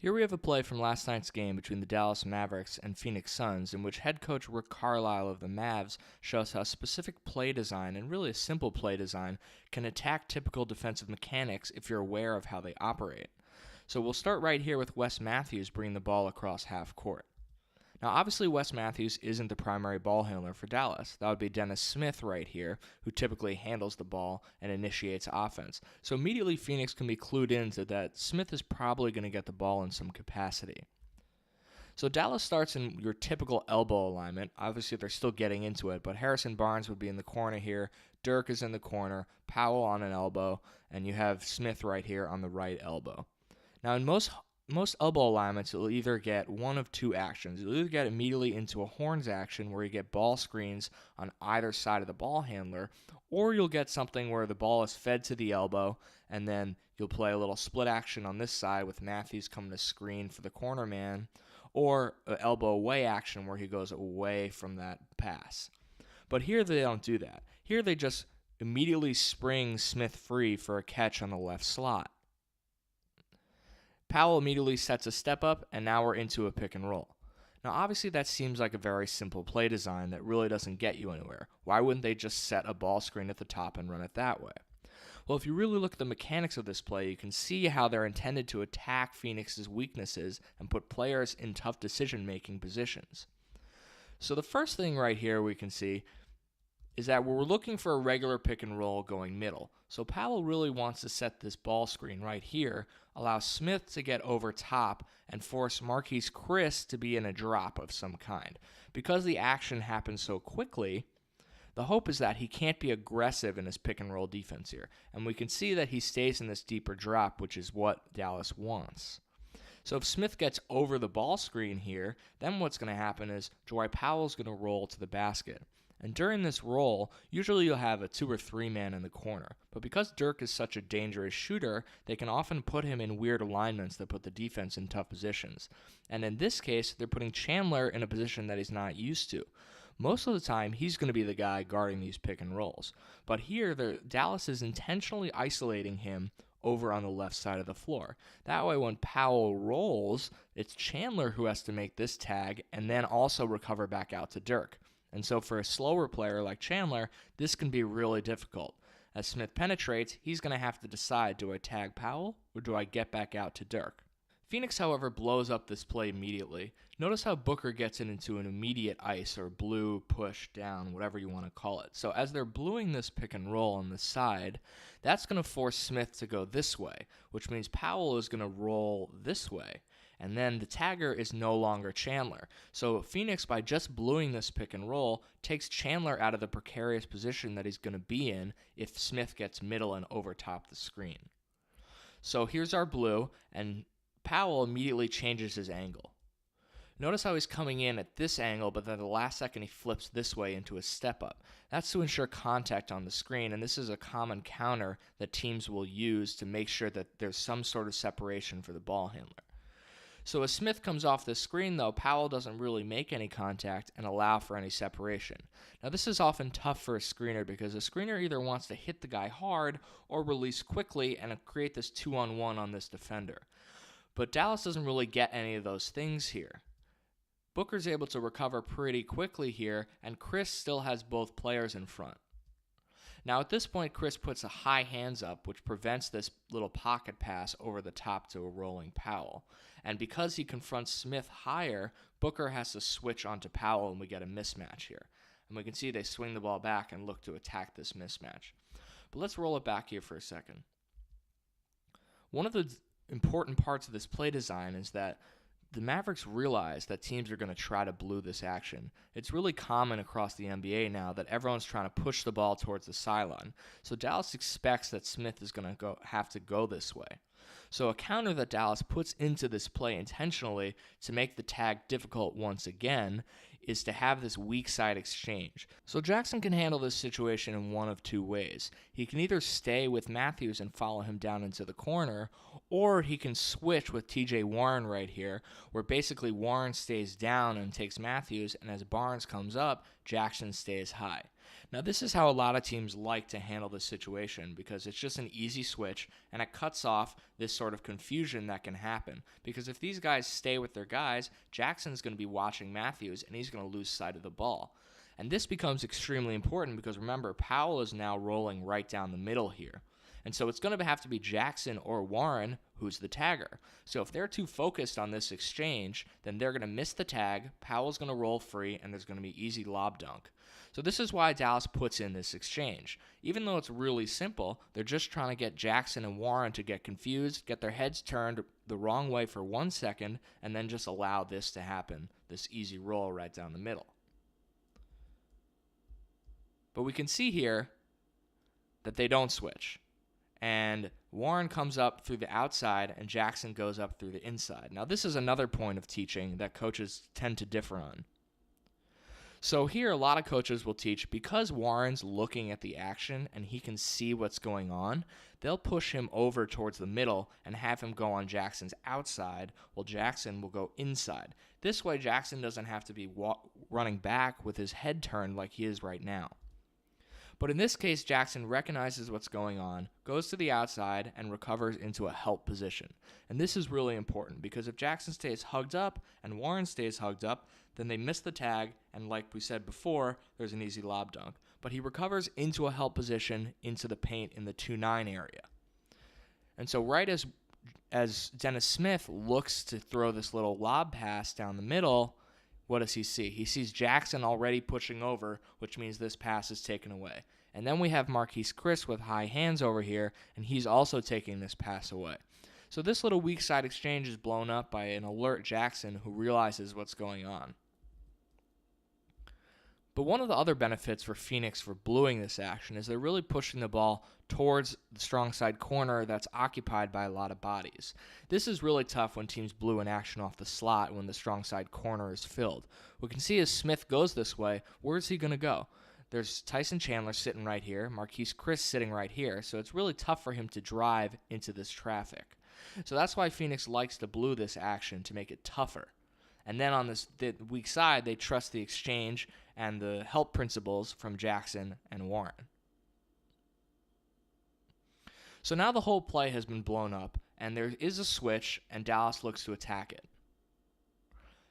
Here we have a play from last night's game between the Dallas Mavericks and Phoenix Suns, in which head coach Rick Carlisle of the Mavs shows how specific play design, and really a simple play design, can attack typical defensive mechanics if you're aware of how they operate. So we'll start right here with Wes Matthews bringing the ball across half court. Now, obviously, Wes Matthews isn't the primary ball handler for Dallas. That would be Dennis Smith right here, who typically handles the ball and initiates offense. So immediately, Phoenix can be clued into that Smith is probably going to get the ball in some capacity. So Dallas starts in your typical elbow alignment. Obviously, they're still getting into it, but Harrison Barnes would be in the corner here. Dirk is in the corner, Powell on an elbow, and you have Smith right here on the right elbow. Now, in most elbow alignments, you'll either get one of two actions. You'll either get immediately into a horns action where you get ball screens on either side of the ball handler, or you'll get something where the ball is fed to the elbow, and then you'll play a little split action on this side with Matthews coming to screen for the corner man, or an elbow away action where he goes away from that pass. But here they don't do that. Here they just immediately spring Smith free for a catch on the left slot. Powell immediately sets a step up, and now we're into a pick and roll. Now, obviously, that seems like a very simple play design that really doesn't get you anywhere. Why wouldn't they just set a ball screen at the top and run it that way? Well, if you really look at the mechanics of this play, you can see how they're intended to attack Phoenix's weaknesses and put players in tough decision-making positions. So the first thing right here we can see is that we're looking for a regular pick and roll going middle. So Powell really wants to set this ball screen right here, allow Smith to get over top, and force Marquese Chriss to be in a drop of some kind. Because the action happens so quickly, the hope is that he can't be aggressive in his pick and roll defense here. And we can see that he stays in this deeper drop, which is what Dallas wants. So if Smith gets over the ball screen here, then what's going to happen is Dwight Powell's going to roll to the basket. And during this roll, usually you'll have a 2 or 3 man in the corner. But because Dirk is such a dangerous shooter, they can often put him in weird alignments that put the defense in tough positions. And in this case, they're putting Chandler in a position that he's not used to. Most of the time, he's going to be the guy guarding these pick and rolls. But here, Dallas is intentionally isolating him over on the left side of the floor. That way, when Powell rolls, it's Chandler who has to make this tag and then also recover back out to Dirk. And so for a slower player like Chandler, this can be really difficult. As Smith penetrates, he's going to have to decide, do I tag Powell or do I get back out to Dirk? Phoenix, however, blows up this play immediately. Notice how Booker gets it into an immediate ice or blue push down, whatever you want to call it. So as they're bluing this pick and roll on the side, that's going to force Smith to go this way, which means Powell is going to roll this way. And then the tagger is no longer Chandler. So Phoenix, by just bluing this pick and roll, takes Chandler out of the precarious position that he's going to be in if Smith gets middle and over top the screen. So here's our blue, and Powell immediately changes his angle. Notice how he's coming in at this angle, but then the last second he flips this way into a step up. That's to ensure contact on the screen, and this is a common counter that teams will use to make sure that there's some sort of separation for the ball handler. So as Smith comes off the screen, though, Powell doesn't really make any contact and allow for any separation. Now, this is often tough for a screener because a screener either wants to hit the guy hard or release quickly and create this 2-on-1 on this defender. But Dallas doesn't really get any of those things here. Booker's able to recover pretty quickly here, and Chriss still has both players in front. Now at this point, Chriss puts a high hands up, which prevents this little pocket pass over the top to a rolling Powell. And because he confronts Smith higher, Booker has to switch onto Powell, and we get a mismatch here. And we can see they swing the ball back and look to attack this mismatch. But let's roll it back here for a second. One of the important parts of this play design is that the Mavericks realize that teams are going to try to blue this action. It's really common across the NBA now that everyone's trying to push the ball towards the sideline. So Dallas expects that Smith is going to have to go this way. So a counter that Dallas puts into this play intentionally to make the tag difficult once again is to have this weak side exchange. So Jackson can handle this situation in one of two ways. He can either stay with Matthews and follow him down into the corner, or he can switch with TJ Warren right here, where basically Warren stays down and takes Matthews, and as Barnes comes up, Jackson stays high. Now, this is how a lot of teams like to handle this situation because it's just an easy switch and it cuts off this sort of confusion that can happen. Because if these guys stay with their guys, Jackson's going to be watching Matthews and he's going to lose sight of the ball. And this becomes extremely important because remember, Powell is now rolling right down the middle here. And so it's going to have to be Jackson or Warren who's the tagger. So if they're too focused on this exchange, then they're going to miss the tag, Powell's going to roll free, and there's going to be easy lob dunk. So this is why Dallas puts in this exchange. Even though it's really simple, they're just trying to get Jackson and Warren to get confused, get their heads turned the wrong way for 1 second, and then just allow this to happen, this easy roll right down the middle. But we can see here that they don't switch. And Warren comes up through the outside and Jackson goes up through the inside. Now this is another point of teaching that coaches tend to differ on. So here a lot of coaches will teach because Warren's looking at the action and he can see what's going on, they'll push him over towards the middle and have him go on Jackson's outside while Jackson will go inside. This way Jackson doesn't have to be running back with his head turned like he is right now. But in this case, Jackson recognizes what's going on, goes to the outside, and recovers into a help position. And this is really important because if Jackson stays hugged up and Warren stays hugged up, then they miss the tag, and like we said before, there's an easy lob dunk. But he recovers into a help position into the paint in the 2-9 area. And so right as Dennis Smith looks to throw this little lob pass down the middle, what does he see? He sees Jackson already pushing over, which means this pass is taken away. And then we have Marquese Chriss with high hands over here, and he's also taking this pass away. So this little weak side exchange is blown up by an alert Jackson who realizes what's going on. But one of the other benefits for Phoenix for bluing this action is they're really pushing the ball towards the strong side corner that's occupied by a lot of bodies. This is really tough when teams blue an action off the slot when the strong side corner is filled. We can see as Smith goes this way, where's he going to go? There's Tyson Chandler sitting right here, Marquese Chriss sitting right here, so it's really tough for him to drive into this traffic. So that's why Phoenix likes to blue this action to make it tougher. And then on the weak side, they trust the exchange and the help principles from Jackson and Warren. So now the whole play has been blown up, and there is a switch, and Dallas looks to attack it.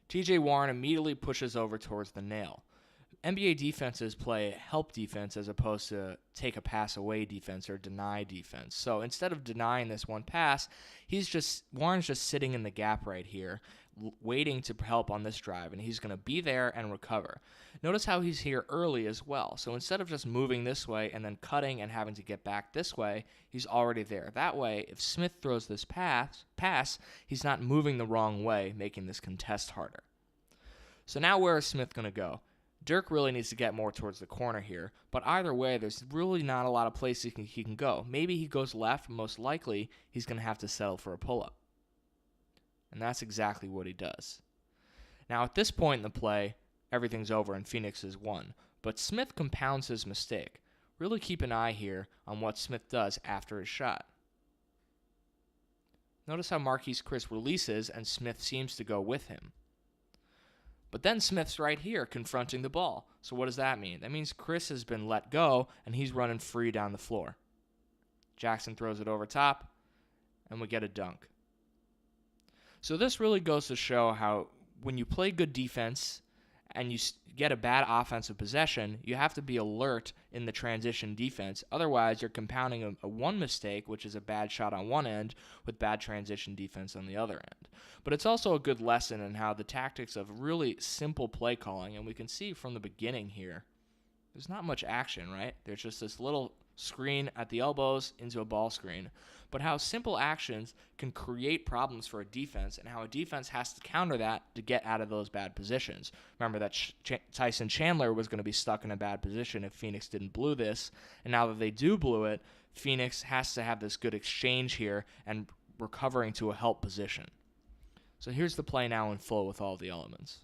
TJ Warren immediately pushes over towards the nail. NBA defenses play help defense as opposed to take a pass away defense or deny defense. So instead of denying this one pass, Warren's just sitting in the gap right here, waiting to help on this drive, and he's going to be there and recover. Notice how he's here early as well. So instead of just moving this way and then cutting and having to get back this way, he's already there. That way, if Smith throws this pass, he's not moving the wrong way, making this contest harder. So now where is Smith going to go? Dirk really needs to get more towards the corner here, but either way, there's really not a lot of places he can go. Maybe he goes left, most likely he's going to have to settle for a pull-up. And that's exactly what he does. Now at this point in the play, everything's over and Phoenix has won, but Smith compounds his mistake. Really keep an eye here on what Smith does after his shot. Notice how Marquese Chriss releases and Smith seems to go with him. But then Smith's right here confronting the ball. So what does that mean? That means Chriss has been let go and he's running free down the floor. Jackson throws it over top and we get a dunk. So this really goes to show how when you play good defense and you get a bad offensive possession, you have to be alert in the transition defense. Otherwise, you're compounding a one mistake, which is a bad shot on one end, with bad transition defense on the other end. But it's also a good lesson in how the tactics of really simple play calling, and we can see from the beginning here, there's not much action, right? There's just this little screen at the elbows into a ball screen. But how simple actions can create problems for a defense and how a defense has to counter that to get out of those bad positions. Remember that Tyson Chandler was going to be stuck in a bad position if Phoenix didn't blue this. And now that they do blue it, Phoenix has to have this good exchange here and recovering to a help position. So here's the play now in full with all the elements.